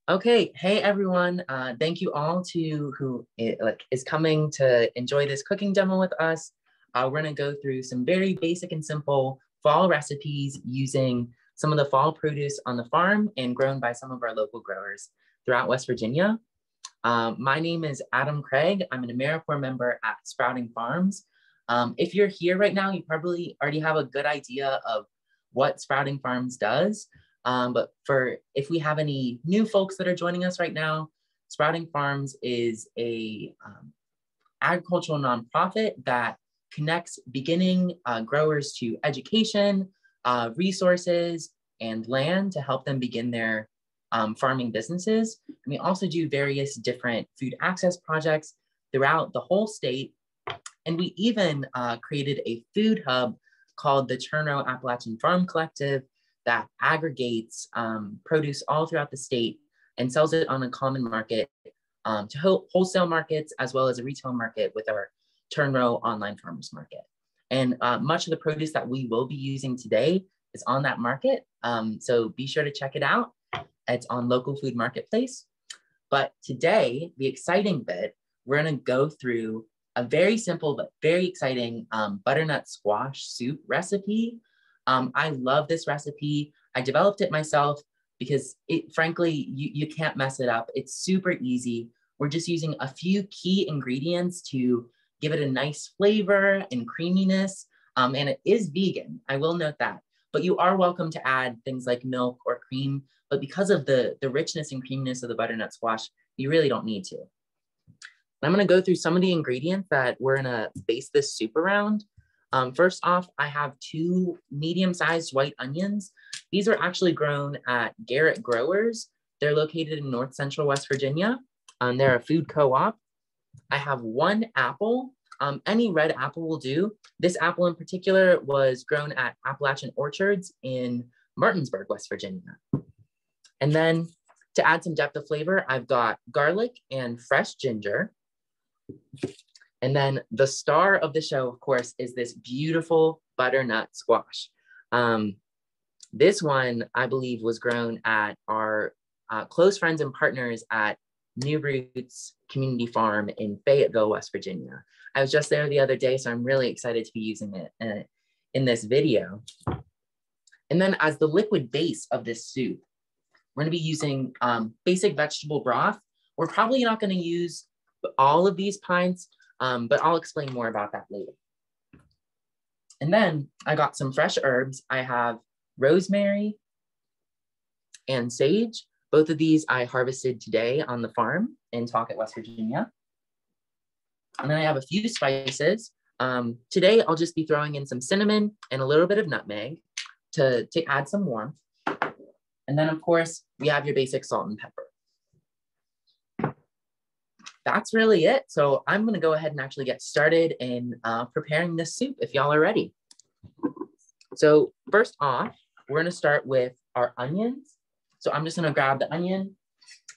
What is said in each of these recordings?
Okay, hey everyone. Thank you all to who is coming to enjoy this cooking demo with us. We're gonna go through some very basic and simple fall recipes using some of the fall produce on the farm and grown by some of our local growers throughout West Virginia. My name is Adam Craig. I'm an AmeriCorps member at Sprouting Farms. If you're here right now, you probably already have a good idea of what Sprouting Farms does. But if we have any new folks that are joining us right now, Sprouting Farms is a agricultural nonprofit that connects beginning growers to education, resources, and land to help them begin their farming businesses. And we also do various different food access projects throughout the whole state. And we even created a food hub called the Cherno Appalachian Farm Collective that aggregates produce all throughout the state and sells it on a common market to wholesale markets, as well as a retail market with our Cherno online farmers market. And much of the produce that we will be using today is on that market. So be sure to check it out. It's on Local Food Marketplace. But today, the exciting bit, we're gonna go through a very simple but very exciting butternut squash soup recipe. I love this recipe. I developed it myself because frankly, you can't mess it up. It's super easy. We're just using a few key ingredients to give it a nice flavor and creaminess. And it is vegan, I will note that. But you are welcome to add things like milk or cream. But because of the richness and creaminess of the butternut squash, you really don't need to. I'm gonna go through some of the ingredients that we're gonna base this soup around. First off, I have 2 medium-sized white onions. These are actually grown at Garrett Growers. They're located in North Central West Virginia. They're a food co-op. I have 1 apple. Any red apple will do. This apple in particular was grown at Appalachian Orchards in Martinsburg, West Virginia. And then to add some depth of flavor, I've got garlic and fresh ginger. And then the star of the show, of course, is this beautiful butternut squash. This one, I believe, was grown at our close friends and partners at New Roots Community Farm in Fayetteville, West Virginia. I was just there the other day, so I'm really excited to be using it in this video. And then as the liquid base of this soup, we're gonna be using basic vegetable broth. We're probably not gonna use all of these pints, but I'll explain more about that later. And then I got some fresh herbs. I have rosemary and sage. Both of these I harvested today on the farm in Talcott, West Virginia. And then I have a few spices. Today I'll just be throwing in some cinnamon and a little bit of nutmeg to add some warmth. And then of course, we have your basic salt and pepper. That's really it. So I'm gonna go ahead and actually get started in preparing this soup if y'all are ready. So first off, we're gonna start with our onions. So I'm just gonna grab the onion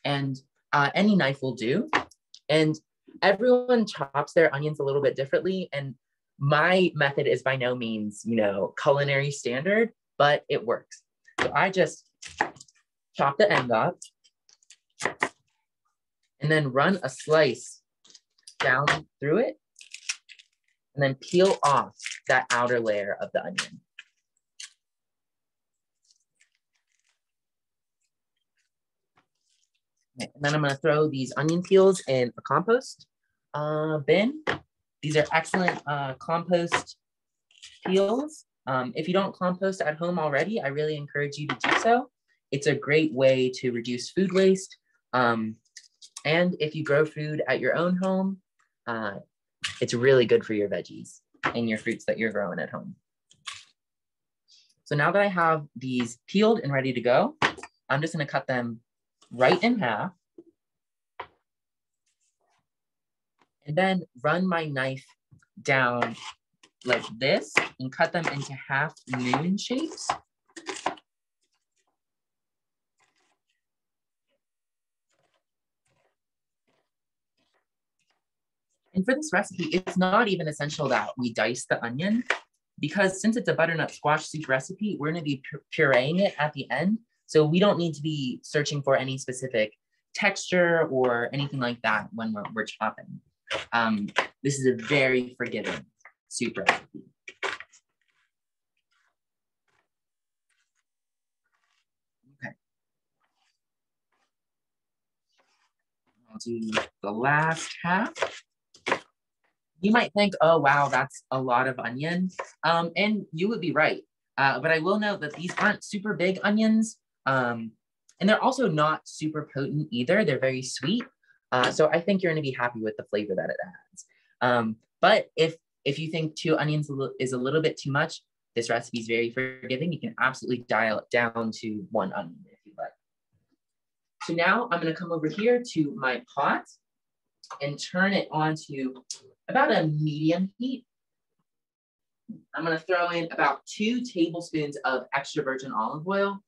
and any knife will do. And everyone chops their onions a little bit differently. And my method is by no means, culinary standard, but it works. So I just chop the end up and then run a slice down through it, and then peel off that outer layer of the onion. And then I'm gonna throw these onion peels in a compost bin. These are excellent compost peels. If you don't compost at home already, I really encourage you to do so. It's a great way to reduce food waste. And if you grow food at your own home, it's really good for your veggies and your fruits that you're growing at home. So now that I have these peeled and ready to go, I'm just gonna cut them right in half. And then run my knife down like this and cut them into half moon shapes. And for this recipe, it's not even essential that we dice the onion because since it's a butternut squash soup recipe, we're gonna be pureeing it at the end. So we don't need to be searching for any specific texture or anything like that when we're chopping. This is a very forgiving soup recipe. Okay. I'll do the last half. You might think, oh, wow, that's a lot of onion. And you would be right. But I will note that these aren't super big onions. And they're also not super potent either. They're very sweet. So I think you're going to be happy with the flavor that it adds. But if you think 2 onions is a little bit too much, this recipe is very forgiving. You can absolutely dial it down to 1 onion if you like. So now I'm going to come over here to my pot and turn it on to about a medium heat. I'm going to throw in about 2 tablespoons of extra virgin olive oil.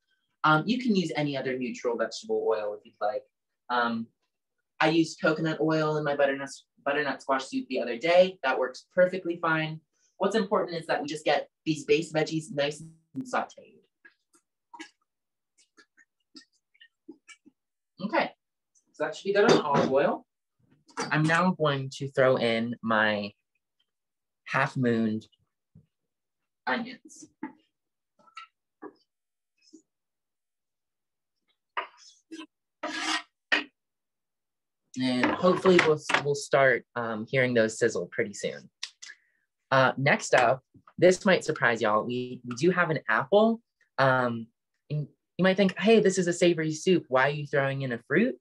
You can use any other neutral vegetable oil if you'd like. I used coconut oil in my butternut squash soup the other day. That works perfectly fine. What's important is that we just get these base veggies nice and sauteed. Okay, so that should be good on olive oil. I'm now going to throw in my half-mooned onions. And hopefully we'll start hearing those sizzle pretty soon. Next up, this might surprise y'all. We do have an apple. And you might think, hey, this is a savory soup. Why are you throwing in a fruit?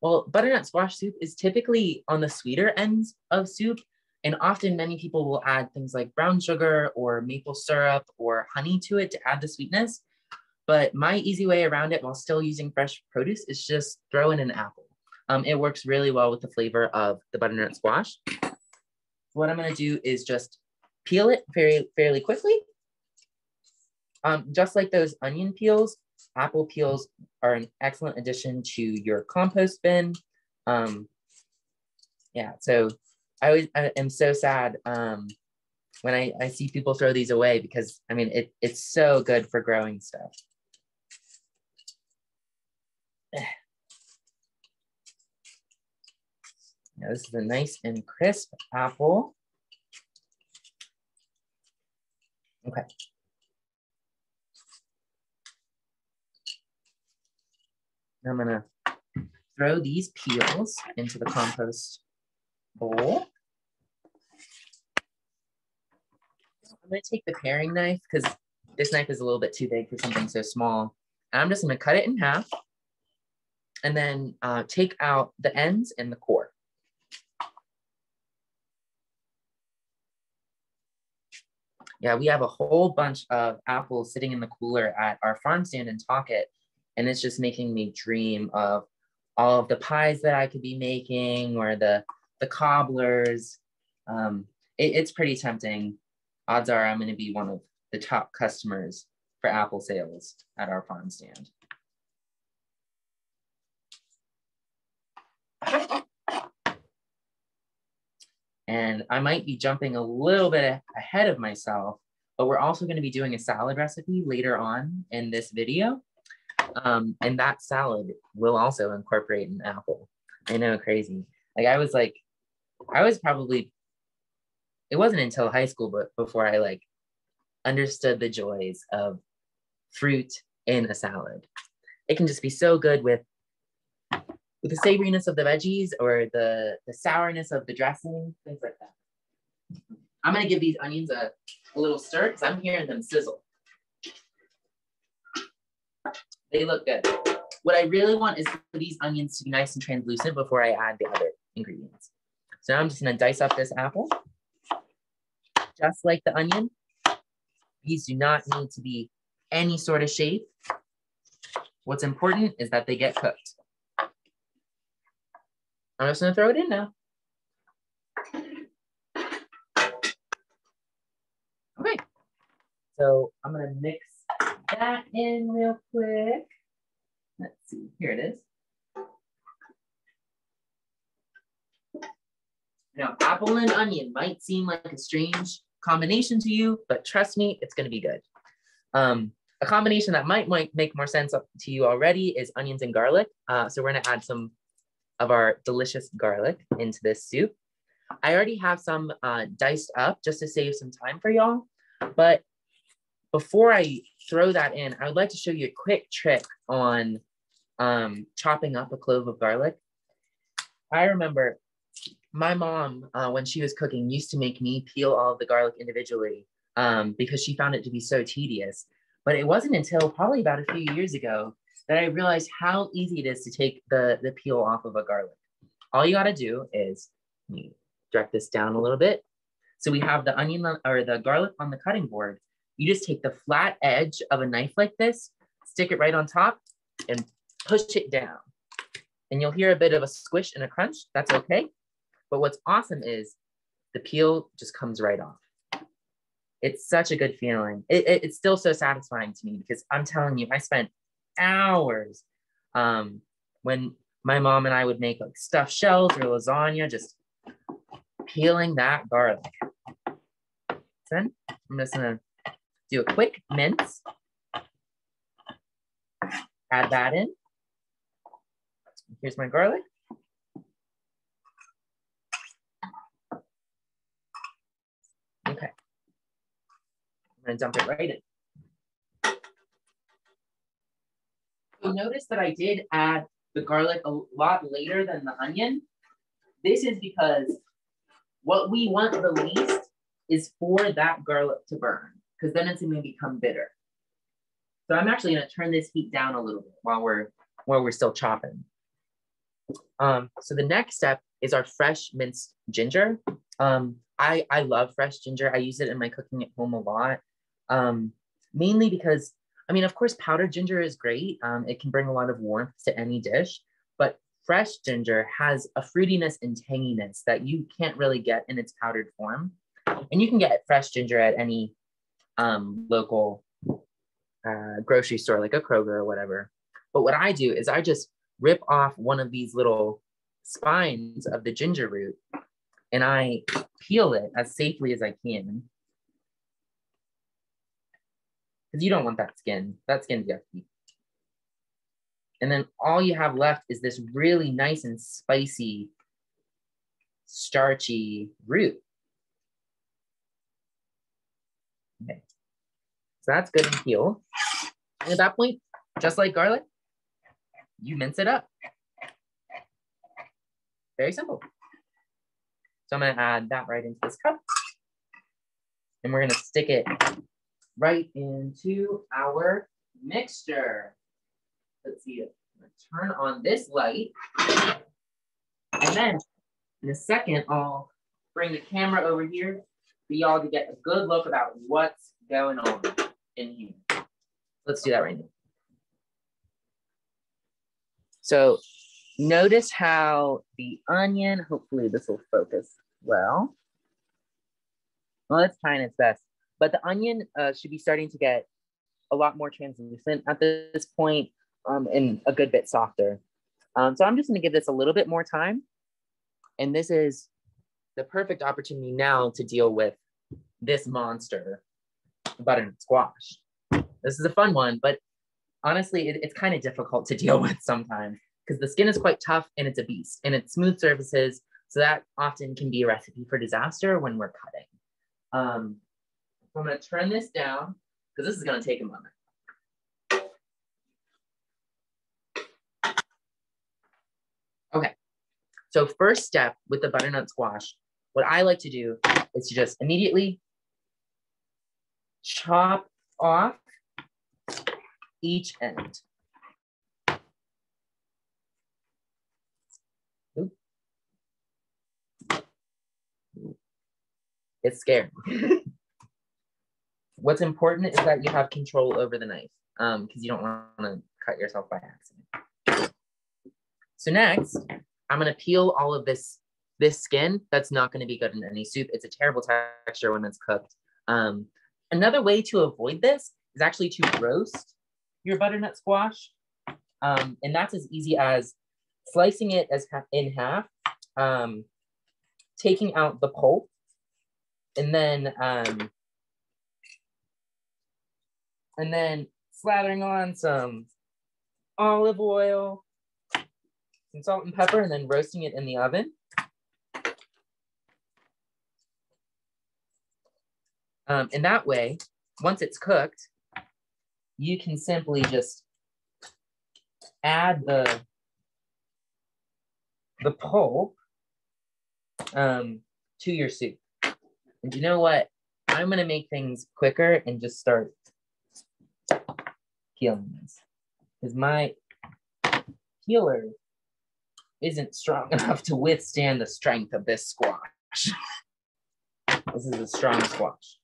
Well, butternut squash soup is typically on the sweeter ends of soup. And often many people will add things like brown sugar or maple syrup or honey to it to add the sweetness. But my easy way around it while still using fresh produce is just throw in an apple. It works really well with the flavor of the butternut squash. What I'm gonna do is just peel it fairly quickly. Just like those onion peels, apple peels are an excellent addition to your compost bin. Yeah, so I am so sad when I see people throw these away because, I mean, it's so good for growing stuff. Now, this is a nice and crisp apple. Okay. I'm gonna throw these peels into the compost bowl. I'm gonna take the paring knife because this knife is a little bit too big for something so small. And I'm just gonna cut it in half and then take out the ends and the core. Yeah, we have a whole bunch of apples sitting in the cooler at our farm stand in Talkett, and it's just making me dream of all of the pies that I could be making or the cobblers. It's pretty tempting. Odds are I'm going to be one of the top customers for apple sales at our farm stand. And I might be jumping a little bit ahead of myself, but we're also going to be doing a salad recipe later on in this video. And that salad will also incorporate an apple. I know, crazy. Like I was probably, it wasn't until high school, but before I like understood the joys of fruit in a salad. It can just be so good with the savoriness of the veggies or the sourness of the dressing, things like that. I'm gonna give these onions a little stir because I'm hearing them sizzle. They look good. What I really want is for these onions to be nice and translucent before I add the other ingredients. So now I'm just gonna dice up this apple. Just like the onion, these do not need to be any sort of shape. What's important is that they get cooked. I'm just gonna throw it in now. Okay, so I'm gonna mix that in real quick. Let's see, here it is. Now, apple and onion might seem like a strange combination to you, but trust me, it's gonna be good. A combination that might make more sense to you already is onions and garlic. So we're gonna add some of our delicious garlic into this soup. I already have some diced up just to save some time for y'all. But before I throw that in, I would like to show you a quick trick on chopping up a clove of garlic. I remember my mom, when she was cooking, used to make me peel all of the garlic individually because she found it to be so tedious. But it wasn't until probably about a few years ago that I realized how easy it is to take the peel off of a garlic. All you gotta do is, let me direct this down a little bit. So we have the onion or the garlic on the cutting board. You just take the flat edge of a knife like this, stick it right on top and push it down. And you'll hear a bit of a squish and a crunch, that's okay. But what's awesome is the peel just comes right off. It's such a good feeling. It's still so satisfying to me because I'm telling you, I spent hours when my mom and I would make like stuffed shells or lasagna, just peeling that garlic. Then I'm just gonna do a quick mince. Add that in. Here's my garlic. Okay. I'm gonna dump it right in. So notice that I did add the garlic a lot later than the onion. This is because what we want the least is for that garlic to burn, because then it's gonna become bitter. So I'm actually gonna turn this heat down a little bit while we're still chopping. So the next step is our fresh minced ginger. I love fresh ginger. I use it in my cooking at home a lot. Mainly because, I mean, of course, powdered ginger is great. It can bring a lot of warmth to any dish, but fresh ginger has a fruitiness and tanginess that you can't really get in its powdered form. And you can get fresh ginger at any local grocery store, like a Kroger or whatever. But what I do is I just rip off one of these little spines of the ginger root and I peel it as safely as I can. Because you don't want that skin. That skin's yucky. And then all you have left is this really nice and spicy, starchy root. Okay. So that's good and peeled. And at that point, just like garlic, you mince it up. Very simple. So I'm gonna add that right into this cup. And we're gonna stick it right into our mixture. Let's see it. I'm gonna turn on this light. And then in a second, I'll bring the camera over here for y'all to get a good look about what's going on in here. Let's do that right now. So notice how the onion, hopefully this will focus well. Well, it's trying its best, but the onion should be starting to get a lot more translucent at this point and a good bit softer. So I'm just gonna give this a little bit more time. And this is the perfect opportunity now to deal with this monster, butternut squash. This is a fun one, but honestly, it's kind of difficult to deal with sometimes because the skin is quite tough and it's a beast and it's smooth surfaces. So that often can be a recipe for disaster when we're cutting. So I'm gonna turn this down because this is gonna take a moment. Okay, so first step with the butternut squash, what I like to do is to just immediately chop off each end. Oop. It's scary. What's important is that you have control over the knife because you don't want to cut yourself by accident. So next, I'm gonna peel all of this skin. That's not gonna be good in any soup. It's a terrible texture when it's cooked. Another way to avoid this is actually to roast your butternut squash. And that's as easy as slicing it in half, taking out the pulp, and then slathering on some olive oil, some salt and pepper, and then roasting it in the oven. And that way, once it's cooked, you can simply just add the pulp to your soup. And you know what? I'm gonna make things quicker and just start peeling this, because my peeler isn't strong enough to withstand the strength of this squash. This is a strong squash.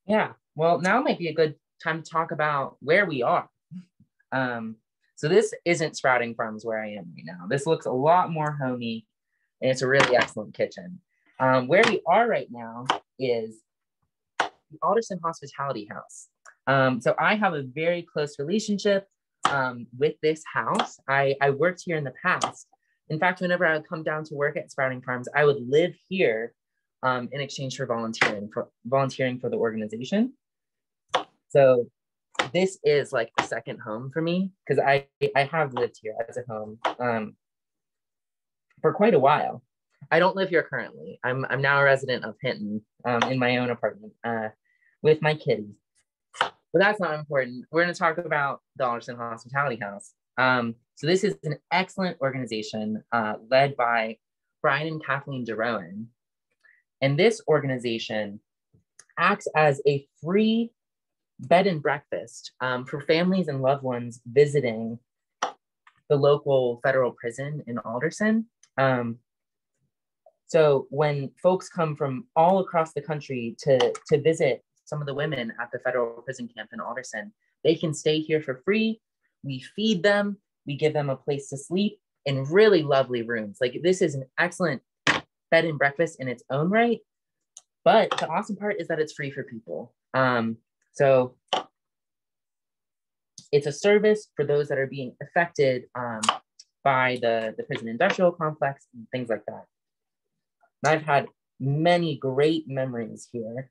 Yeah, well, now might be a good time to talk about where we are. So this isn't Sprouting Farms where I am right now. This looks a lot more homey, and it's a really excellent kitchen. Where we are right now is the Alderson Hospitality House. So I have a very close relationship with this house. I worked here in the past. In fact, whenever I would come down to work at Sprouting Farms, I would live here in exchange for volunteering for the organization. So this is like a second home for me, because I have lived here as a home for quite a while. I don't live here currently. I'm now a resident of Hinton in my own apartment with my kitty. But that's not important. We're going to talk about the Donaldson Hospitality House. So this is an excellent organization led by Brian and Kathleen DeRowan. And this organization acts as a free bed and breakfast for families and loved ones visiting the local federal prison in Alderson. So when folks come from all across the country to visit some of the women at the federal prison camp in Alderson, they can stay here for free. We feed them, we give them a place to sleep in really lovely rooms. Like, this is an excellent bed and breakfast in its own right. But the awesome part is that it's free for people. So it's a service for those that are being affected by the prison industrial complex and things like that. And I've had many great memories here,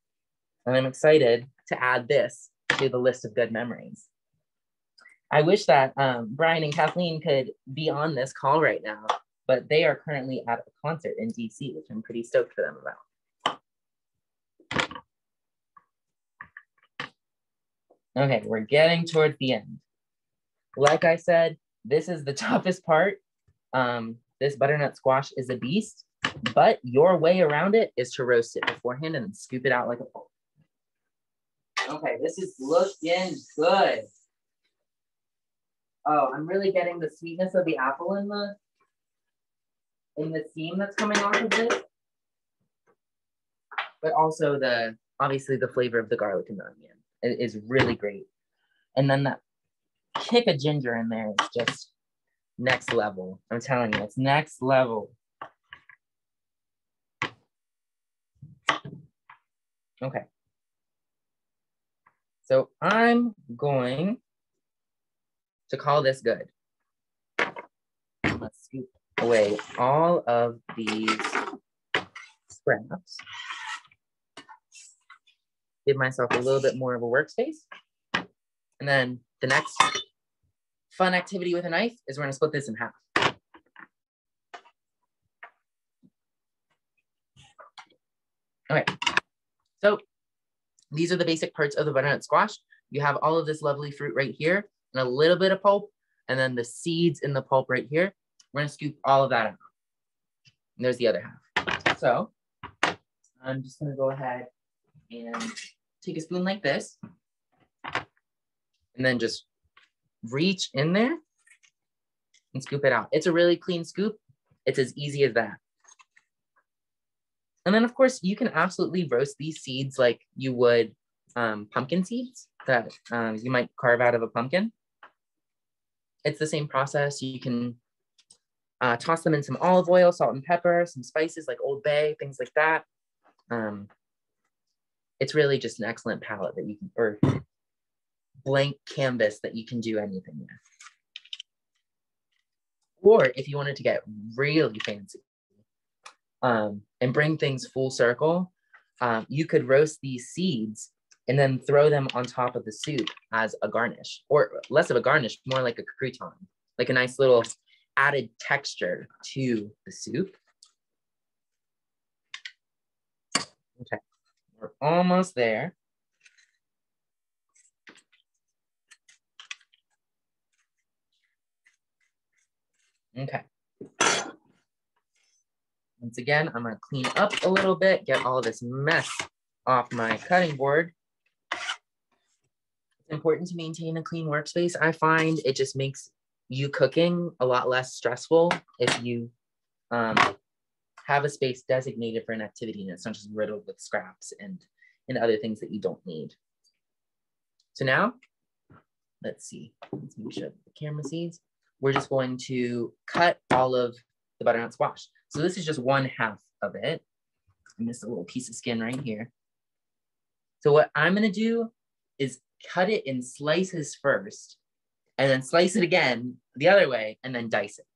and I'm excited to add this to the list of good memories. I wish that Brian and Kathleen could be on this call right now, but they are currently at a concert in DC, which I'm pretty stoked for them about. Okay, we're getting towards the end. Like I said, this is the toughest part. This butternut squash is a beast, but your way around it is to roast it beforehand and then scoop it out like a pulp. Okay, this is looking good. Oh, I'm really getting the sweetness of the apple in the steam that's coming off of this, but also obviously the flavor of the garlic and the onion. It is really great. And then that kick of ginger in there is just next level. I'm telling you, it's next level. Okay. So I'm going to call this good. Let's scoop away all of these scraps. Give myself a little bit more of a workspace. And then the next fun activity with a knife is we're gonna split this in half. Okay, so these are the basic parts of the butternut squash. You have all of this lovely fruit right here and a little bit of pulp, and then the seeds in the pulp right here. We're gonna scoop all of that out. And there's the other half. So I'm just gonna go ahead and take a spoon like this, and then just reach in there and scoop it out. It's a really clean scoop. It's as easy as that. And then of course you can absolutely roast these seeds like you would pumpkin seeds that you might carve out of a pumpkin. It's the same process. You can Toss them in some olive oil, salt and pepper, some spices like Old Bay, things like that. It's really just an excellent palette that you can, or blank canvas that you can do anything with. Or if you wanted to get really fancy and bring things full circle, you could roast these seeds and then throw them on top of the soup as a garnish, or less of a garnish, more like a crouton, like a nice little added texture to the soup. Okay, we're almost there. Okay. Once again, I'm gonna clean up a little bit, get all this mess off my cutting board. It's important to maintain a clean workspace. I find it just makes you cooking a lot less stressful if you have a space designated for an activity and it's not just riddled with scraps and other things that you don't need. So now, let's see, let's make sure the camera sees. We're just going to cut all of the butternut squash. So this is just 1/2 of it. I missed a little piece of skin right here. So what I'm gonna do is cut it in slices first, and then slice it again the other way, and then dice it.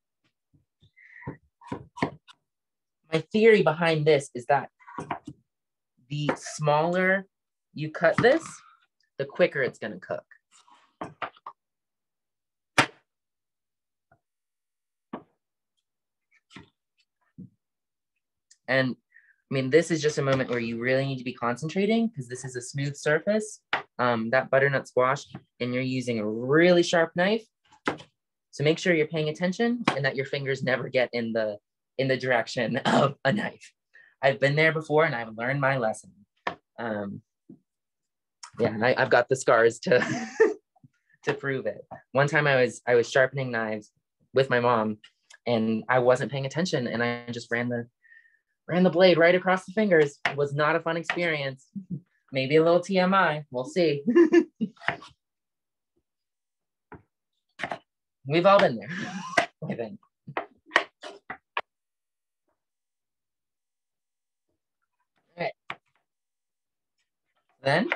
My theory behind this is that the smaller you cut this, the quicker it's gonna cook. And I mean, this is just a moment where you really need to be concentrating because this is a smooth surface, that butternut squash, and you're using a really sharp knife. So make sure you're paying attention and that your fingers never get in the direction of a knife. I've been there before and I've learned my lesson. Yeah, and I've got the scars to to prove it. One time I was sharpening knives with my mom and I wasn't paying attention and I just ran the blade right across the fingers. It was not a fun experience. Maybe a little TMI, we'll see. We've all been there, I think. All right. Then,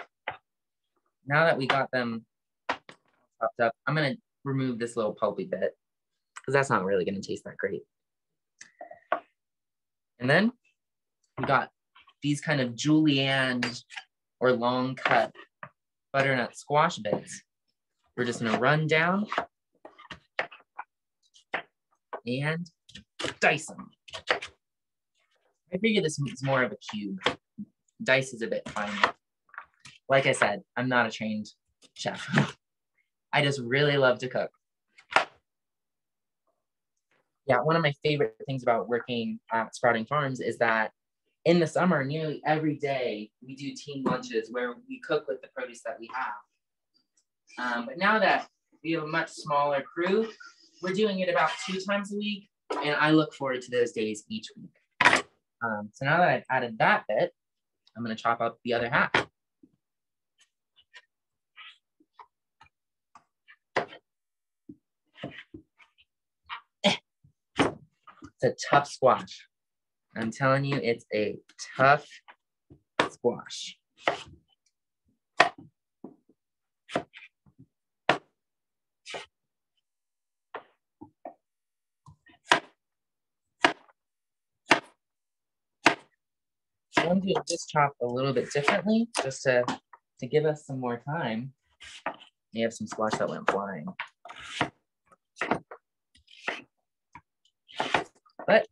now that we got them chopped up, I'm gonna remove this little pulpy bit because that's not really gonna taste that great. And then we got these kind of julienne or long cut butternut squash bits. We're just gonna run down and dice them. I figure this is more of a cube. Dice is a bit finer. Like I said, I'm not a trained chef. I just really love to cook. Yeah, one of my favorite things about working at Sprouting Farms is that in the summer, nearly every day, we do team lunches where we cook with the produce that we have. But now that we have a much smaller crew, we're doing it about 2 times a week, and I look forward to those days each week. So now that I've added that bit, I'm gonna chop up the other half. It's a tough squash. I'm telling you, it's a tough squash. I'm going to just chop a little bit differently, just to give us some more time. We have some squash that went flying. But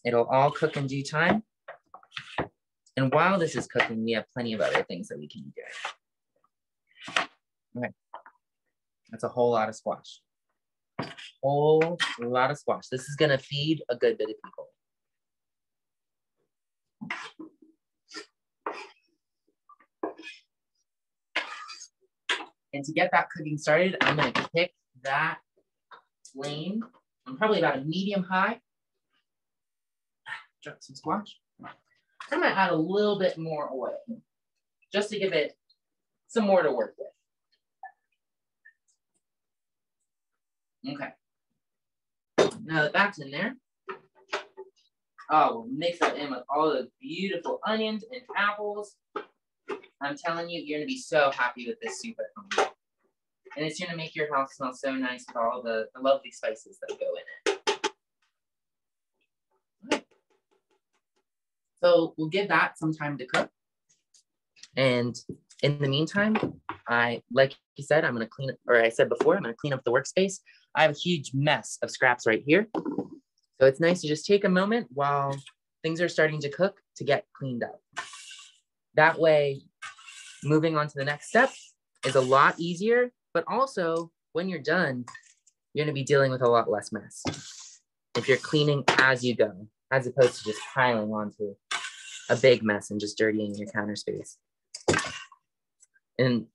it'll all cook in due time. And while this is cooking, we have plenty of other things that we can be doing. Okay, that's a whole lot of squash. Whole lot of squash. This is gonna feed a good bit of people. And to get that cooking started, I'm gonna pick that flame. I'm probably about a medium high. Drop some squash. I'm gonna add a little bit more oil just to give it some more to work with. Okay. Now the back's in there. Oh, we'll mix that in with all the beautiful onions and apples. I'm telling you, you're gonna be so happy with this soup at home. And it's gonna make your house smell so nice with all the lovely spices that go in it. So we'll give that some time to cook. And in the meantime, like you said, I'm gonna clean it, or I said before, I'm gonna clean up the workspace. I have a huge mess of scraps right here. So it's nice to just take a moment while things are starting to cook to get cleaned up. That way, moving on to the next step is a lot easier, but also when you're done, you're gonna be dealing with a lot less mess if you're cleaning as you go, as opposed to just piling onto a big mess and just dirtying your counter space. And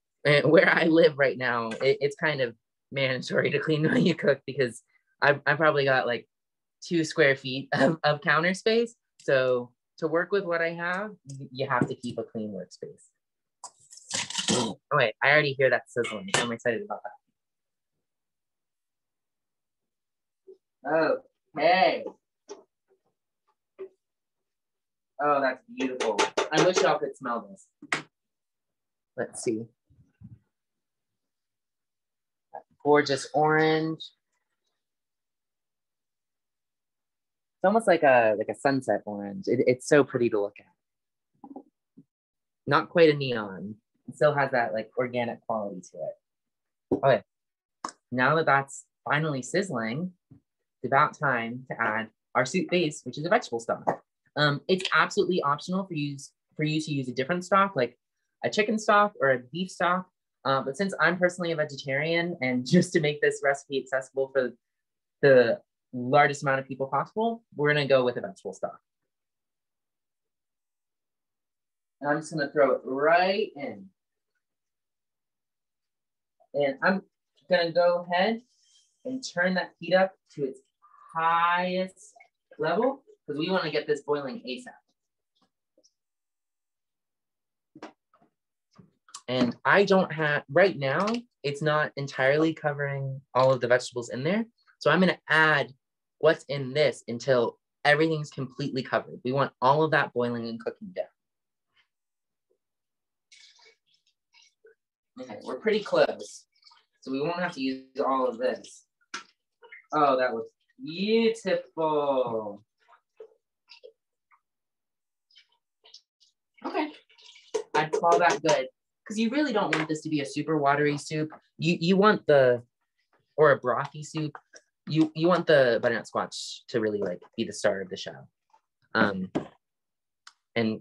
where I live right now, it's kind of mandatory to clean when you cook because I probably got like 2 square feet of counter space. So to work with what I have, you have to keep a clean workspace. Oh wait, I already hear that sizzling. I'm excited about that. Okay. Oh, that's beautiful. I wish y'all could smell this. Let's see. That gorgeous orange. It's almost like a sunset orange. It's so pretty to look at. Not quite a neon. It still has that like organic quality to it. Okay, now that that's finally sizzling, it's about time to add our soup base, which is a vegetable stock. It's absolutely optional for you to use a different stock, like a chicken stock or a beef stock. But since I'm personally a vegetarian, and just to make this recipe accessible for the largest amount of people possible, we're gonna go with a vegetable stock. And I'm just gonna throw it right in. And I'm gonna go ahead and turn that heat up to its highest level because we wanna get this boiling ASAP. And I don't have, right now, it's not entirely covering all of the vegetables in there. So I'm gonna add what's in this until everything's completely covered. We want all of that boiling and cooking down. Okay, we're pretty close. So we won't have to use all of this. Oh, that was beautiful. Okay, I'd call that good. Because you really don't want this to be a super watery soup. You want or a brothy soup. You want the butternut squash to really like be the star of the show. And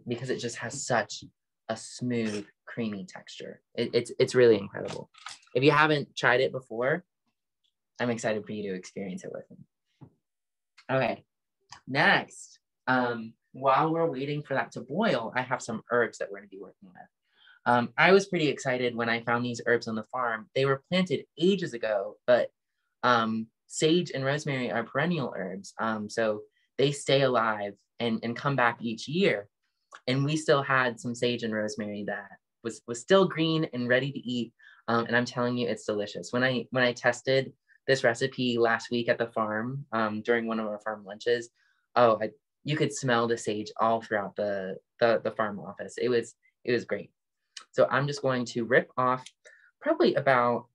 because it just has such a smooth, creamy texture. It's really incredible. If you haven't tried it before, I'm excited for you to experience it with me. Okay, next, while we're waiting for that to boil, I have some herbs that we're gonna be working with. I was pretty excited when I found these herbs on the farm. They were planted ages ago, but sage and rosemary are perennial herbs. So they stay alive and come back each year. And we still had some sage and rosemary that was still green and ready to eat. And I'm telling you, it's delicious. When I tested this recipe last week at the farm during one of our farm lunches, you could smell the sage all throughout the farm office. It was great. So I'm just going to rip off probably about,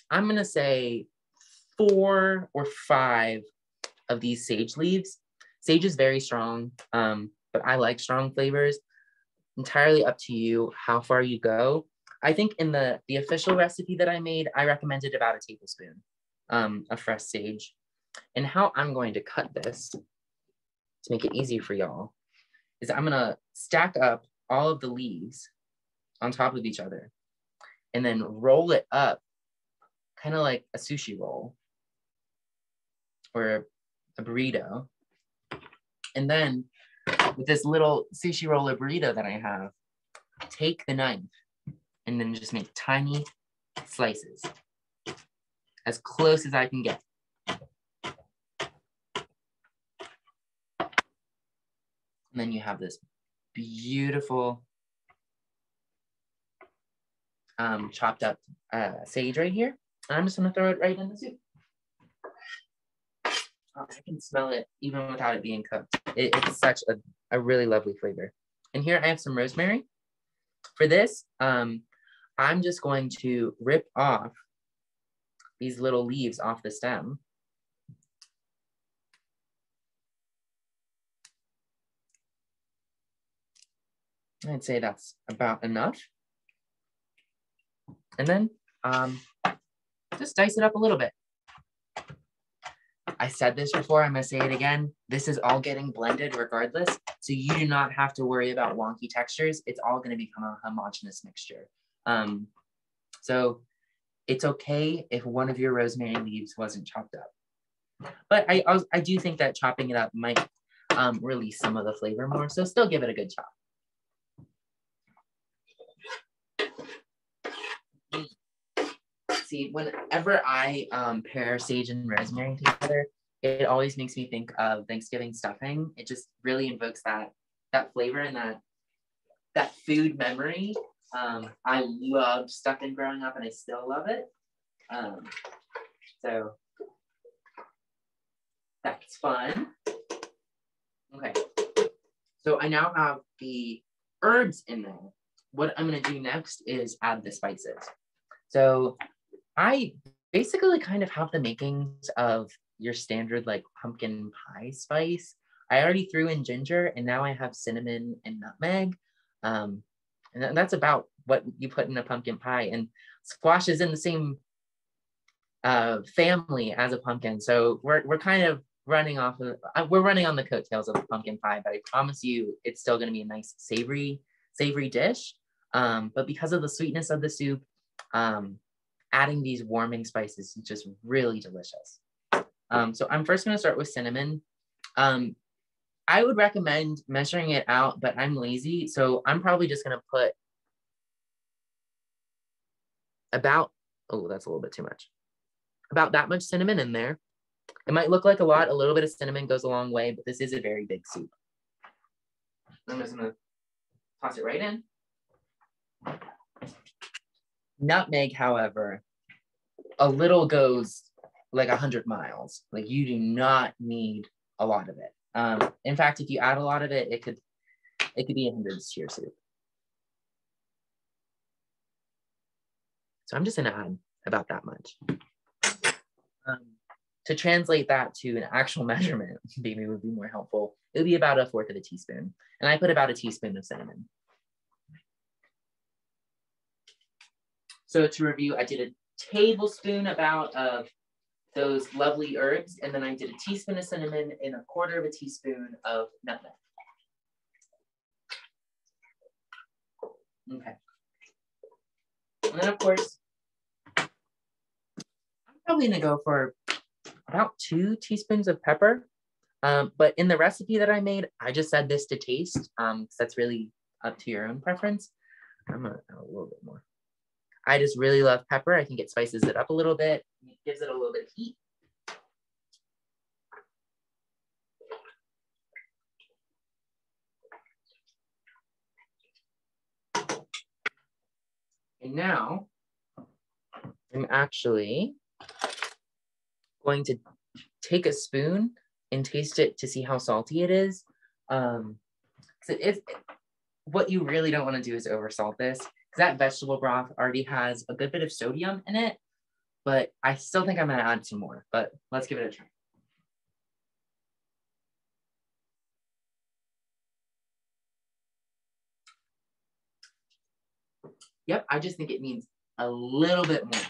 I'm gonna say 4 or 5 of these sage leaves. Sage is very strong, but I like strong flavors. Entirely up to you how far you go. I think in the official recipe that I made, I recommended about a tablespoon of fresh sage. And how I'm going to cut this to make it easy for y'all is I'm gonna stack up all of the leaves on top of each other and then roll it up kind of like a sushi roll or a burrito. And then with this little sushi roll or burrito that I have, take the knife and then just make tiny slices as close as I can get. And then you have this beautiful chopped up sage right here. And I'm just gonna throw it right in the soup. Oh, I can smell it even without it being cooked. It's such a really lovely flavor. And here I have some rosemary. For this, I'm just going to rip off these little leaves off the stem. I'd say that's about enough. And then just dice it up a little bit. I said this before, I'm gonna say it again. This is all getting blended regardless. So you do not have to worry about wonky textures. It's all gonna become a homogeneous mixture. So it's okay if one of your rosemary leaves wasn't chopped up. But I do think that chopping it up might release some of the flavor more. So still give it a good chop. See, whenever I pair sage and rosemary together, it always makes me think of Thanksgiving stuffing. It just really invokes that flavor and that food memory. I loved stuffing growing up, and I still love it. So that's fun. Okay, so I now have the herbs in there. What I'm gonna do next is add the spices. So I basically kind of have the makings of your standard like pumpkin pie spice. I already threw in ginger, and now I have cinnamon and nutmeg. And that's about what you put in a pumpkin pie. And squash is in the same family as a pumpkin. So we're kind of running off of, we're running on the coattails of the pumpkin pie, but I promise you it's still gonna be a nice savory dish. But because of the sweetness of the soup, adding these warming spices is just really delicious. So I'm first gonna start with cinnamon. I would recommend measuring it out, but I'm lazy. So I'm probably just gonna put about, oh, that's a little bit too much. About that much cinnamon in there. It might look like a lot, a little bit of cinnamon goes a long way, but this is a very big soup. I'm just gonna toss it right in. Nutmeg, however, a little goes like 100 miles. Like you do not need a lot of it. In fact, if you add a lot of it, it could be a hindrance to your soup. So I'm just gonna add about that much. To translate that to an actual measurement, maybe would be more helpful. It would be about 1/4 of a teaspoon. And I put about a teaspoon of cinnamon. So to review, I did a tablespoon about of those lovely herbs, and then I did a teaspoon of cinnamon and 1/4 of a teaspoon of nutmeg. Okay. And then of course, I'm probably gonna go for about 2 teaspoons of pepper. But in the recipe that I made, I just said this to taste, because that's really up to your own preference. I'm gonna add a little bit more. I just really love pepper. I think it spices it up a little bit. It gives it a little bit of heat. And now I'm actually going to take a spoon and taste it to see how salty it is. What you really don't want to do is oversalt this, because that vegetable broth already has a good bit of sodium in it, but I still think I'm going to add some more, but let's give it a try. Yep, I just think it needs a little bit more,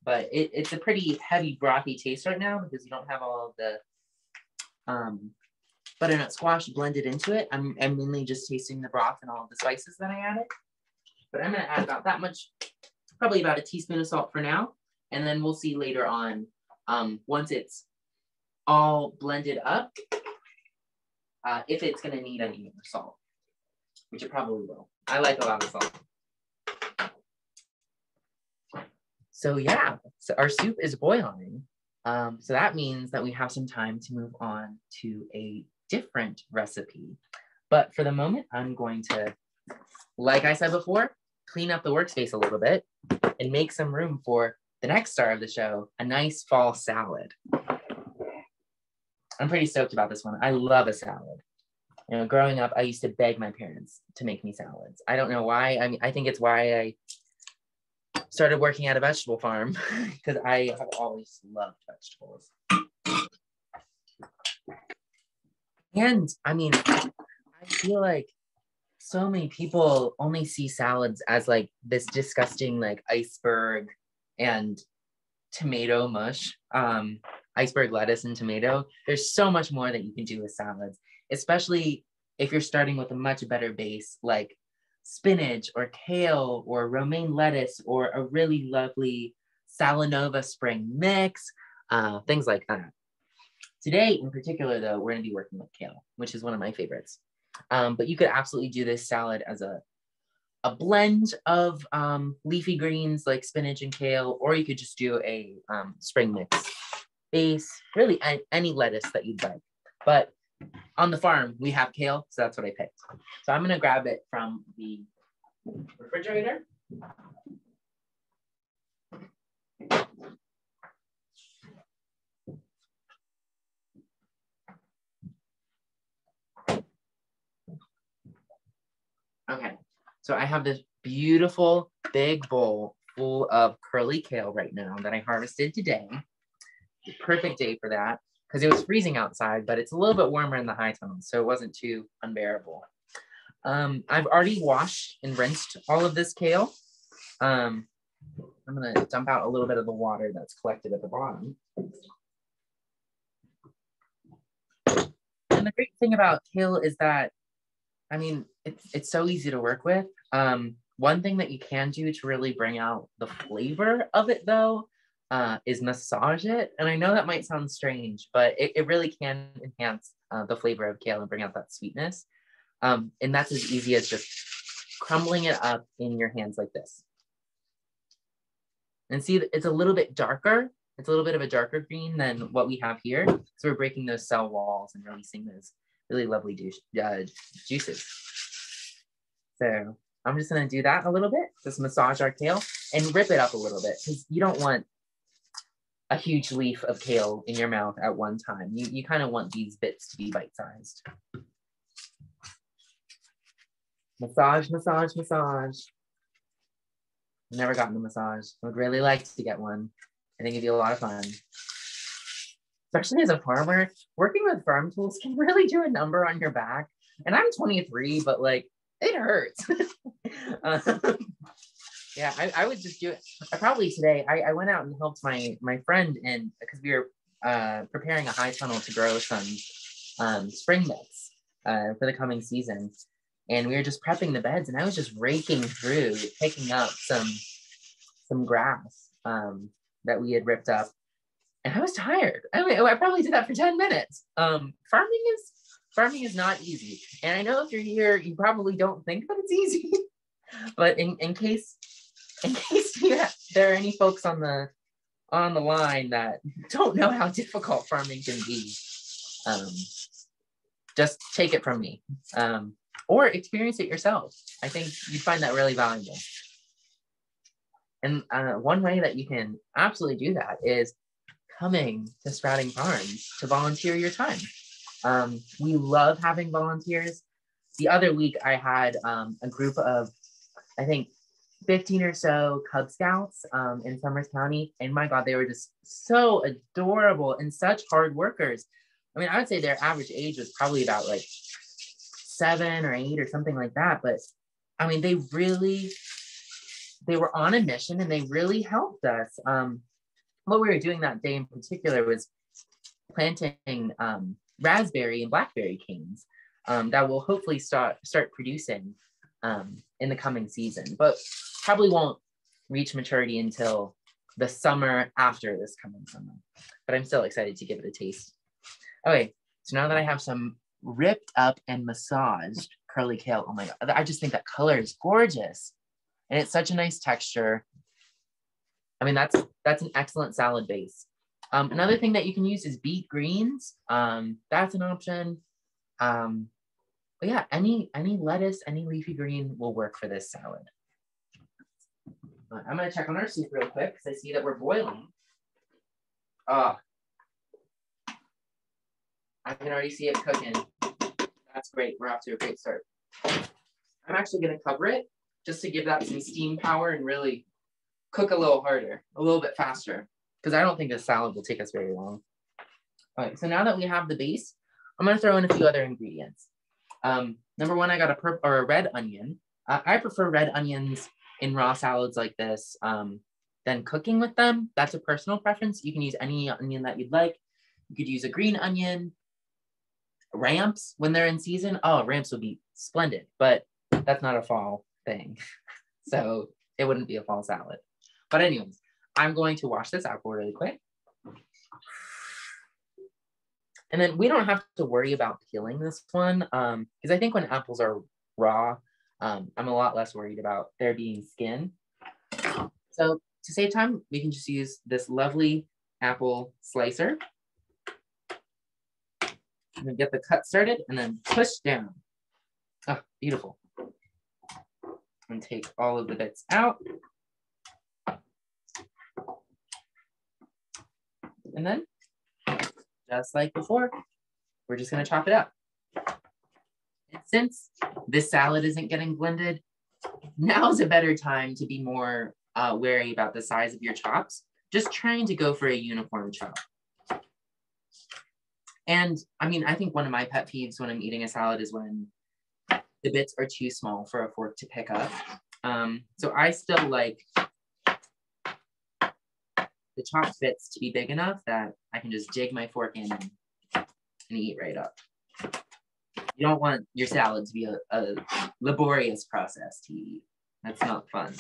but it's a pretty heavy brothy taste right now because you don't have all of the butternut squash blended into it. I'm mainly just tasting the broth and all of the spices that I added, but I'm gonna add about that much, probably about a teaspoon of salt for now, and then we'll see later on, once it's all blended up, if it's gonna need any more salt, which it probably will. I like a lot of salt. So yeah, so our soup is boiling. So that means that we have some time to move on to a different recipe. But for the moment, I'm going to, like I said before, clean up the workspace a little bit and make some room for the next star of the show, a nice fall salad. I'm pretty stoked about this one. I love a salad. You know, growing up, I used to beg my parents to make me salads. I don't know why. I mean, I think it's why I started working at a vegetable farm because I have always loved vegetables. And I mean, I feel like so many people only see salads as like this disgusting like iceberg and tomato mush, iceberg lettuce and tomato. There's so much more that you can do with salads, especially if you're starting with a much better base like spinach or kale or romaine lettuce or a really lovely salanova spring mix, things like that. Today in particular though, we're going to be working with kale, which is one of my favorites. But you could absolutely do this salad as a blend of leafy greens like spinach and kale, or you could just do a spring mix base, really any lettuce that you'd like. But on the farm, we have kale, so that's what I picked. So I'm gonna grab it from the refrigerator. Okay, so I have this beautiful big bowl full of curly kale right now that I harvested today. The perfect day for that because it was freezing outside, but it's a little bit warmer in the high tones, so it wasn't too unbearable. I've already washed and rinsed all of this kale. I'm gonna dump out a little bit of the water that's collected at the bottom. And the great thing about kale is that, I mean, it's so easy to work with. One thing that you can do to really bring out the flavor of it though, is massage it. And I know that might sound strange, but it really can enhance the flavor of kale and bring out that sweetness. And that's as easy as just crumbling it up in your hands like this. And see, it's a little bit darker. It's a little bit of a darker green than what we have here. So we're breaking those cell walls and releasing those really lovely juices. So I'm just gonna do that a little bit, just massage our kale and rip it up a little bit because you don't want a huge leaf of kale in your mouth at one time. You kind of want these bits to be bite-sized. Massage, massage, massage. I've never gotten a massage. I would really like to get one. I think it'd be a lot of fun. Especially as a farmer, working with farm tools can really do a number on your back. And I'm 23, but like, it hurts. Yeah, I would just do it. Probably today, I went out and helped my friend in, because we were preparing a high tunnel to grow some spring mix for the coming season. And we were just prepping the beds and I was just raking through, picking up some grass that we had ripped up. And I was tired. I mean, I probably did that for 10 minutes. Farming is not easy. And I know if you're here, you probably don't think that it's easy. But in case there are any folks on the line that don't know how difficult farming can be, just take it from me. Or experience it yourself. I think you'd find that really valuable. And one way that you can absolutely do that is coming to Sprouting Farms to volunteer your time. We love having volunteers. The other week I had a group of, I think, 15 or so Cub Scouts in Summers County. And my God, they were just so adorable and such hard workers. I mean, I would say their average age was probably about like 7 or 8 or something like that. But I mean, they were on a mission and they really helped us. What we were doing that day in particular was planting raspberry and blackberry canes that will hopefully start producing in the coming season, but probably won't reach maturity until the summer after this coming summer. But I'm still excited to give it a taste. Okay, so now that I have some ripped up and massaged curly kale, oh my God, I just think that color is gorgeous. And it's such a nice texture. I mean, that's an excellent salad base. Another thing that you can use is beet greens. That's an option. But yeah, any lettuce, any leafy green will work for this salad. I'm gonna check on our soup real quick because I see that we're boiling. I can already see it cooking. That's great. We're off to a great start. I'm actually going to cover it just to give that some steam power and really cook a little harder, a little bit faster, because I don't think this salad will take us very long. All right, so now that we have the base, I'm going to throw in a few other ingredients. Number one, I got a red onion. I prefer red onions in raw salads like this than cooking with them. That's a personal preference. You can use any onion that you'd like. You could use a green onion. Ramps, when they're in season, oh, ramps would be splendid, but that's not a fall thing. So it wouldn't be a fall salad. But anyways, I'm going to wash this apple really quick. And then we don't have to worry about peeling this one because I think when apples are raw, I'm a lot less worried about there being skin. So to save time, we can just use this lovely apple slicer. And then get the cut started and then push down. Oh, beautiful. And take all of the bits out. And then, just like before, we're just gonna chop it up. And since this salad isn't getting blended, now's a better time to be more wary about the size of your chops. Just trying to go for a uniform chop. And I mean, I think one of my pet peeves when I'm eating a salad is when the bits are too small for a fork to pick up. So I still like the chopped bits to be big enough that I can just dig my fork in and eat right up. You don't want your salad to be a laborious process to eat. That's not fun.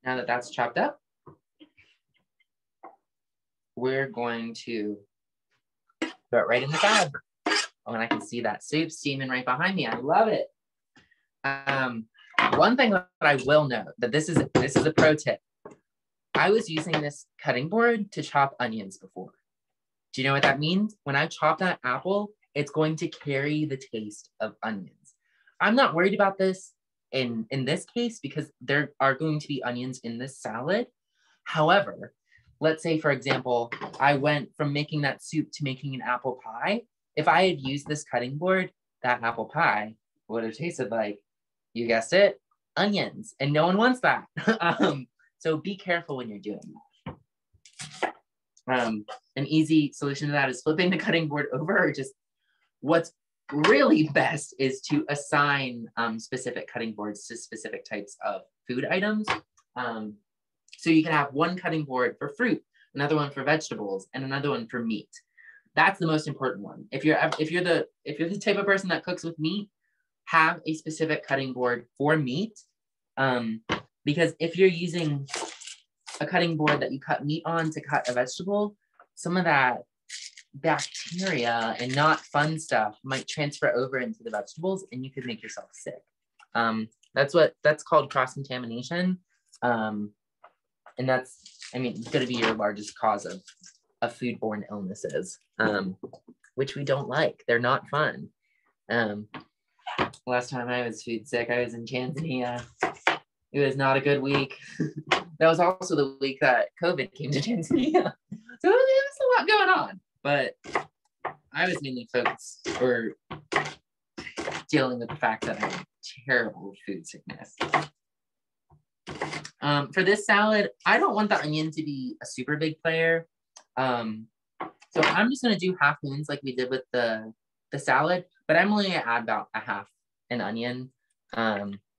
Now that that's chopped up, we're going to throw it right in the salad. Oh, and I can see that soup steaming right behind me. I love it. One thing that I will note, that this is a pro tip. I was using this cutting board to chop onions before. Do you know what that means? When I chop that apple, it's going to carry the taste of onions. I'm not worried about this in this case because there are going to be onions in this salad. However, let's say, for example, I went from making that soup to making an apple pie. If I had used this cutting board, that apple pie would have tasted like, you guessed it, onions, and no one wants that. So be careful when you're doing that. An easy solution to that is flipping the cutting board over, or just what's really best is to assign specific cutting boards to specific types of food items. So you can have one cutting board for fruit, another one for vegetables, and another one for meat. That's the most important one. If you're the type of person that cooks with meat, have a specific cutting board for meat. Because if you're using a cutting board that you cut meat on to cut a vegetable, some of that bacteria and not fun stuff might transfer over into the vegetables and you could make yourself sick. That's called cross-contamination. And that's, I mean, it's going to be your largest cause of foodborne illnesses, which we don't like. They're not fun. Last time I was food sick, I was in Tanzania. It was not a good week. That was also the week that COVID came to Tanzania. So there was a lot going on, but I was mainly focused or dealing with the fact that I had terrible food sickness. For this salad, I don't want the onion to be a super big player. So I'm just gonna do half moons like we did with the salad, but I'm only gonna add about a half an onion,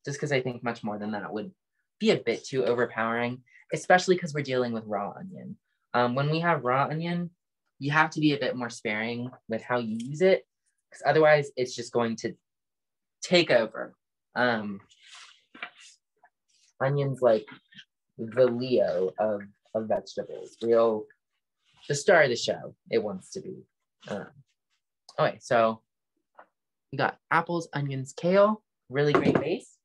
just because I think much more than that would be a bit too overpowering, especially because we're dealing with raw onion. When we have raw onion, you have to be a bit more sparing with how you use it, because otherwise it's just going to take over. Onions like the Leo of vegetables, the star of the show it wants to be. Okay, so we got apples, onions, kale, really great base.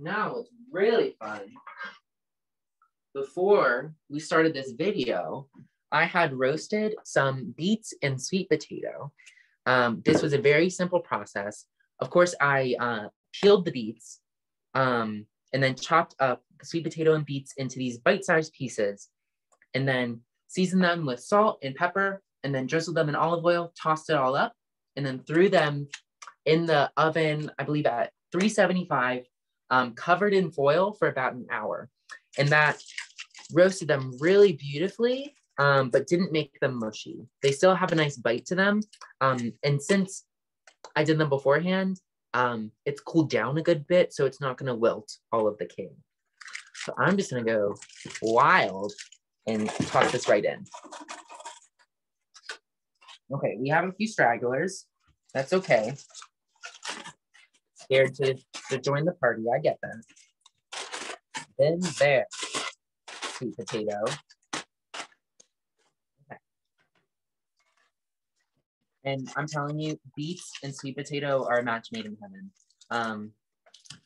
Now it's really fun. Before we started this video, I had roasted some beets and sweet potato. This was a very simple process. Of course, I peeled the beets and then chopped up the sweet potato and beets into these bite-sized pieces, and then seasoned them with salt and pepper, and then drizzled them in olive oil, tossed it all up, and then threw them in the oven, I believe at 375, covered in foil for about an hour. And that roasted them really beautifully, but didn't make them mushy. They still have a nice bite to them. And since I did them beforehand, it's cooled down a good bit, so it's not gonna wilt all of the king. So I'm just gonna go wild and toss this right in. Okay, we have a few stragglers. That's okay. Scared to join the party, I get that. Then there, sweet potato. Okay. And I'm telling you, beets and sweet potato are a match made in heaven.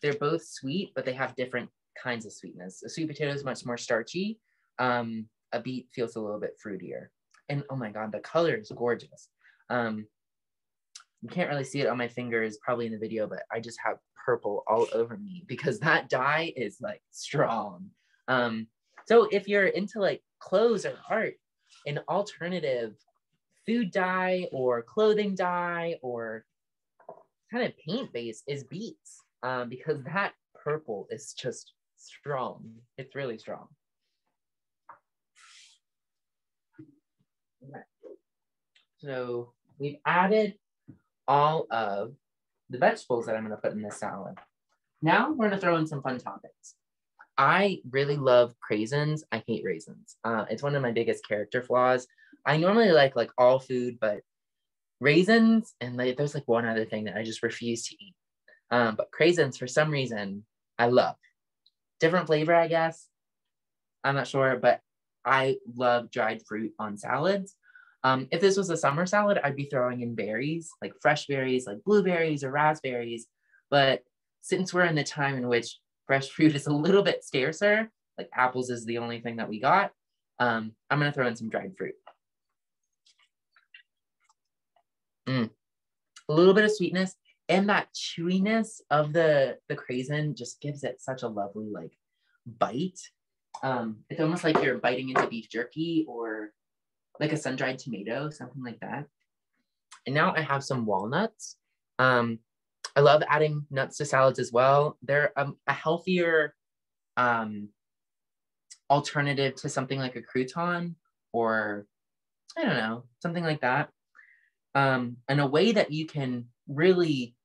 They're both sweet, but they have different kinds of sweetness. A sweet potato is much more starchy. A beet feels a little bit fruitier. And oh my God, the color is gorgeous. You can't really see it on my fingers, probably in the video, but I just have purple all over me because that dye is like strong. So if you're into like clothes or art, an alternative food dye or clothing dye or kind of paint base is beets, because that purple is just strong. It's really strong. Okay. So we've added all of the vegetables that I'm going to put in this salad. Now we're going to throw in some fun toppings. I really love craisins. I hate raisins. It's one of my biggest character flaws. I normally like all food, but raisins and there's like one other thing that I just refuse to eat. But craisins, for some reason, I love. Different flavor, I guess. I'm not sure, but I love dried fruit on salads. If this was a summer salad, I'd be throwing in berries, like fresh berries, like blueberries or raspberries. But since we're in the time in which fresh fruit is a little bit scarcer, like apples is the only thing that we got, I'm gonna throw in some dried fruit. A little bit of sweetness and that chewiness of the craisin just gives it such a lovely like bite. It's almost like you're biting into beef jerky or like a sun-dried tomato, something like that. And now I have some walnuts. I love adding nuts to salads as well. They're a healthier alternative to something like a crouton or I don't know, something like that. And a way that you can really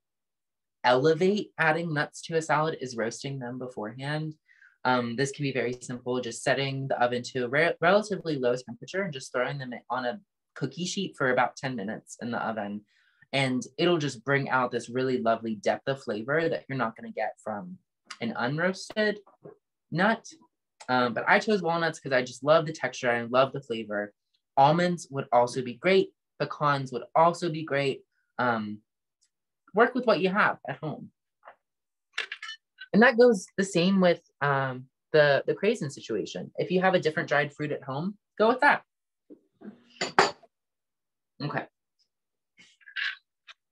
elevate adding nuts to a salad is roasting them beforehand. This can be very simple, just setting the oven to a relatively low temperature and just throwing them on a cookie sheet for about 10 minutes in the oven. And it'll just bring out this really lovely depth of flavor that you're not going to get from an unroasted nut. But I chose walnuts because I just love the texture. I love the flavor. Almonds would also be great. Pecans would also be great. Work with what you have at home. And that goes the same with the craisin situation. If you have a different dried fruit at home, go with that. Okay.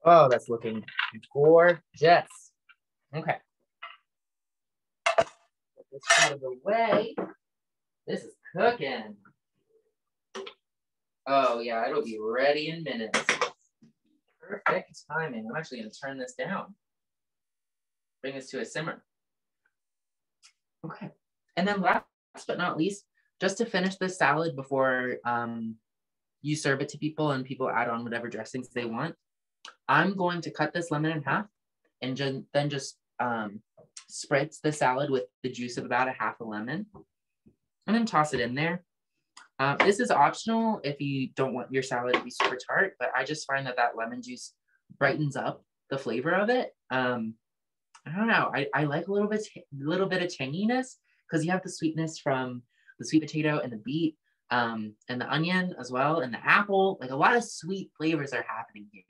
Oh, that's looking gorgeous. Okay. Put this out of the way. This is cooking. Oh yeah, it'll be ready in minutes. Perfect timing. I'm actually gonna turn this down. Bring this to a simmer. Okay. And then last but not least, just to finish this salad before you serve it to people and people add on whatever dressings they want, I'm going to cut this lemon in half and then just spritz the salad with the juice of about a half a lemon and then toss it in there. This is optional if you don't want your salad to be super tart, but I just find that lemon juice brightens up the flavor of it. I don't know. I like a little bit of tanginess because you have the sweetness from the sweet potato and the beet and the onion as well and the apple. Like a lot of sweet flavors are happening here.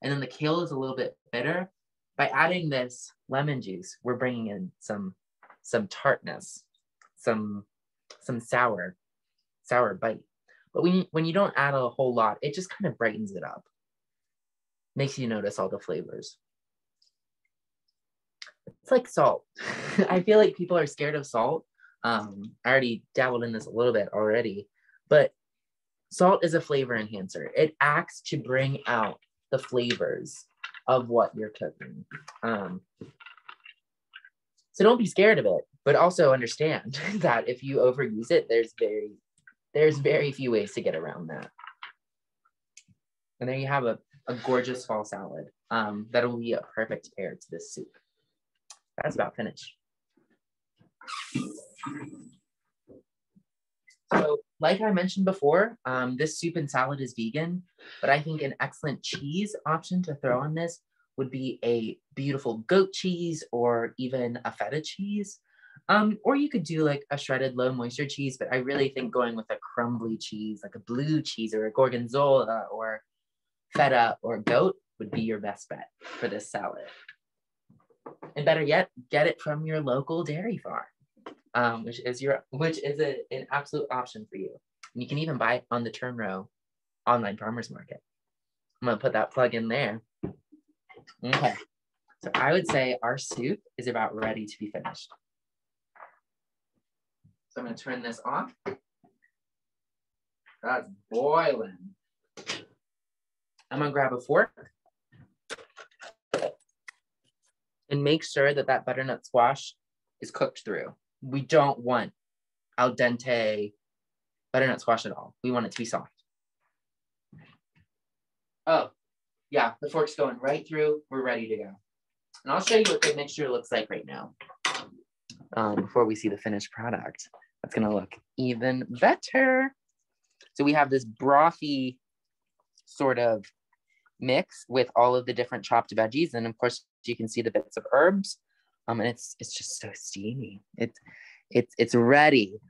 And then the kale is a little bit bitter. By adding this lemon juice, we're bringing in some tartness, some sour bite. But when you don't add a whole lot, it just kind of brightens it up. Makes you notice all the flavors. It's like salt. I feel like people are scared of salt. I already dabbled in this a little bit already, but salt is a flavor enhancer. It acts to bring out the flavors of what you're cooking. So don't be scared of it, but also understand that if you overuse it, there's very few ways to get around that. And there you have a gorgeous fall salad. That'll be a perfect pair to this soup. That's about finished. So like I mentioned before, this soup and salad is vegan, but I think an excellent cheese option to throw on this would be a beautiful goat cheese or even a feta cheese. Or you could do like a shredded low moisture cheese, but I really think going with a crumbly cheese, like a blue cheese or a gorgonzola or feta or goat would be your best bet for this salad. And better yet, get it from your local dairy farm, which is an absolute option for you. And you can even buy it on the Turn Row online farmers market. I'm gonna put that plug in there. Okay, so I would say our soup is about ready to be finished. So I'm gonna turn this off. That's boiling. I'm gonna grab a fork and make sure that that butternut squash is cooked through. We don't want al dente butternut squash at all. We want it to be soft. Oh, yeah, the fork's going right through. We're ready to go. And I'll show you what the mixture looks like right now before we see the finished product. That's gonna look even better. So we have this brothy sort of mix with all of the different chopped veggies. And of course, you can see the bits of herbs. And it's just so steamy. It's ready.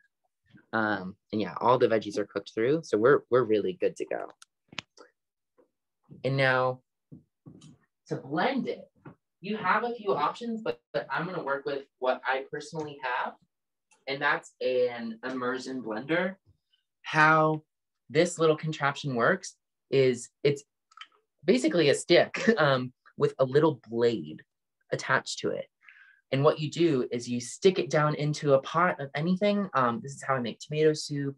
And yeah, all the veggies are cooked through. So we're really good to go. And now to blend it, you have a few options, but I'm gonna work with what I personally have. And that's an Immersion Blender. How this little contraption works is it's basically a stick with a little blade attached to it. And what you do is you stick it down into a pot of anything. This is how I make tomato soup,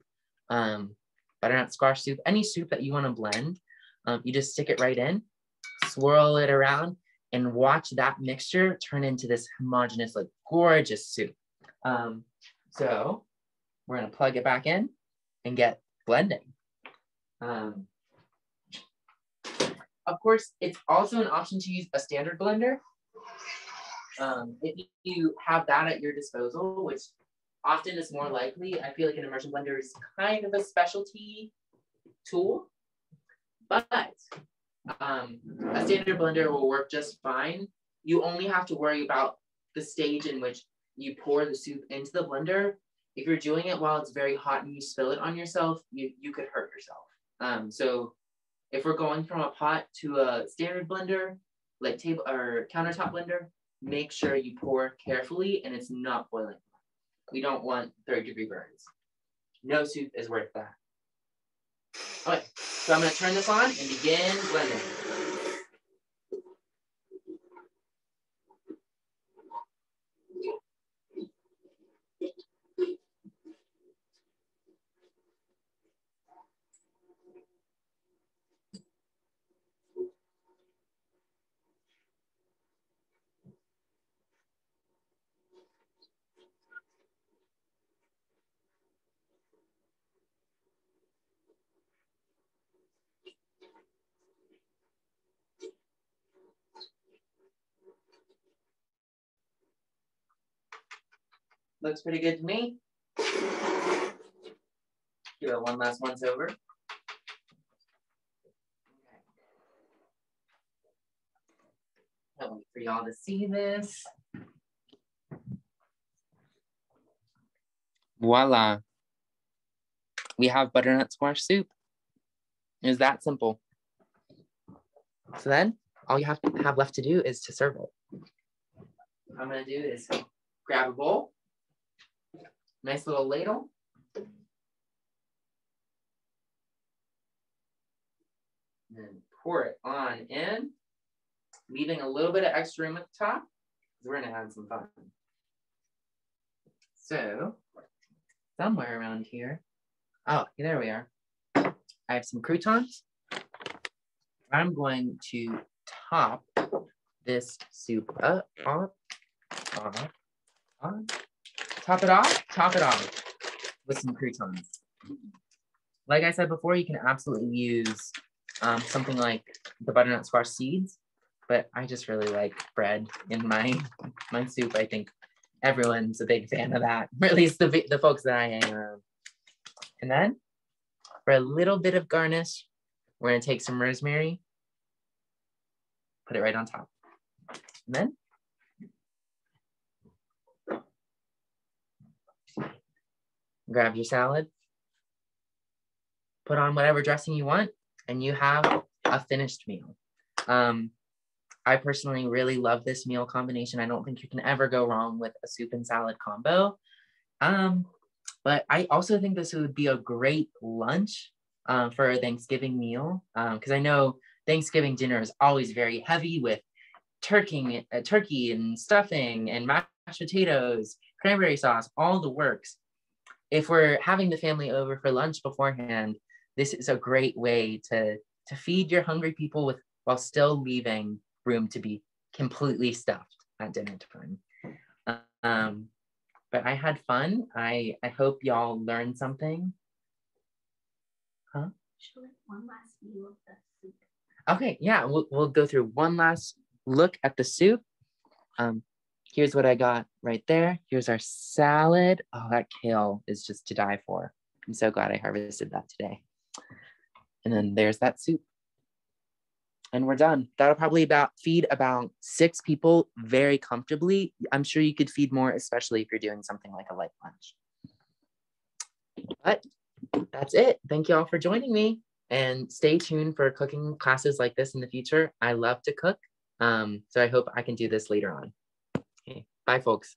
butternut squash soup, any soup that you want to blend. You just stick it right in, swirl it around, and watch that mixture turn into this homogeneous, like gorgeous soup. So we're gonna plug it back in and get blending. Of course, it's also an option to use a standard blender. If you have that at your disposal, which often is more likely, I feel like an immersion blender is kind of a specialty tool, but a standard blender will work just fine. You only have to worry about the stage in which you pour the soup into the blender. If you're doing it while it's very hot and you spill it on yourself, you could hurt yourself. So if we're going from a pot to a standard blender, like table or countertop blender, make sure you pour carefully and it's not boiling. We don't want 3rd-degree burns. No soup is worth that. Okay, so I'm gonna turn this on and begin blending. Looks pretty good to me. Give it one last once over. Can't wait for y'all to see this. Voila. We have butternut squash soup. It's that simple. So then all you have left to do is to serve it. What I'm gonna do is grab a bowl, nice little ladle. And pour it on in, leaving a little bit of extra room at the top. because we're gonna have some fun. So, somewhere around here, oh, there we are. I have some croutons. I'm going to top this soup up, top it off with some croutons. Like I said before, you can absolutely use something like the butternut squash seeds, but I just really like bread in my soup. I think everyone's a big fan of that, or at least the folks that I hang around. And then for a little bit of garnish, we're gonna take some rosemary, put it right on top. And then grab your salad, put on whatever dressing you want, and you have a finished meal. I personally really love this meal combination. I don't think you can ever go wrong with a soup and salad combo. But I also think this would be a great lunch for a Thanksgiving meal, because I know Thanksgiving dinner is always very heavy with turkey and stuffing and mashed potatoes, cranberry sauce, all the works. If we're having the family over for lunch beforehand, this is a great way to feed your hungry people while still leaving room to be completely stuffed at dinner time. But I had fun. I hope y'all learned something. Huh? Show us one last view of the soup. Okay, yeah, we'll go through one last look at the soup. Here's what I got right there. Here's our salad. Oh, that kale is just to die for. I'm so glad I harvested that today. And then there's that soup. And we're done. That'll probably feed about 6 people very comfortably. I'm sure you could feed more, especially if you're doing something like a light lunch. But that's it. Thank you all for joining me. And stay tuned for cooking classes like this in the future. I love to cook. So I hope I can do this later on. Okay. Bye, folks.